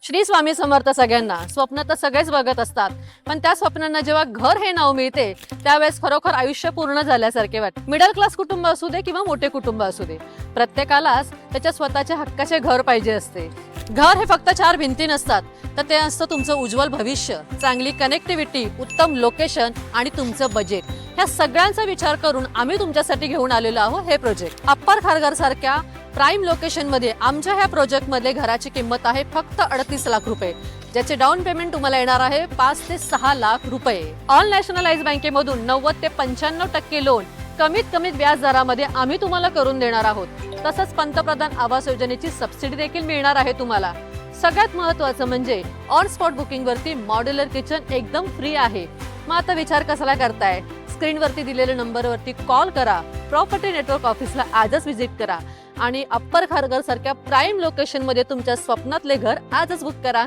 श्री स्वामी समर्थ सगळ्यांना. स्वप्न तर सगळेच बघत असतात, पण त्या स्वप्नांना जेव्हा घर हे नाव मिळते त्यावेळेस खरोखर आयुष्य पूर्ण झाल्यासारखे वाटते. मिडल क्लास कुटुंब असू दे किंवा मोठे कुटुंब असू दे, प्रत्येकालाच त्याच्या स्वतःच्या हक्काचे घर पाहिजे असते. घर हे फक्त चार भिंती नसतात, तर ते असतं तुमचं उज्ज्वल भविष्य, चांगली कनेक्टिव्हिटी, उत्तम लोकेशन आणि तुमचं बजेट. ह्या सगळ्यांचा विचार करून आम्ही तुमच्यासाठी घेऊन आलेलो आहोत हे प्रोजेक्ट. अप्पर खारघर सारख्या प्राईम लोकेशन मध्ये आमच्या ह्या प्रोजेक्ट मध्ये घराची किंमत आहे फक्त 38 लाख रुपये, ज्याचे डाऊन पेमेंट तुम्हाला येणार आहे 5 ते 6 लाख रुपये. ऑल नॅशनलाइज बँकेमधून 90 ते 95% लोन कमीत व्याज दरामध्ये आम्ही तुम्हाला करून देणार आहोत. तसंच पंतप्रधान आवास योजनेची सबसिडी देखील मिळणार आहे तुम्हाला. सगळ्यात महत्त्वाचं म्हणजे ऑन स्पॉट बुकिंग वरती मॉड्युलर किचन एकदम फ्री आहे. मग आता विचार कशाला करताय? स्क्रीनवरती दिलेल्या नंबरवरती कॉल करा, प्रॉपर्टी नेटवर्क ऑफिसला आजच व्हिजिट करा आणि अप्पर खारघर सारख्या प्राईम लोकेशन मध्ये तुमच्या स्वप्नातले घर आजच बुक करा.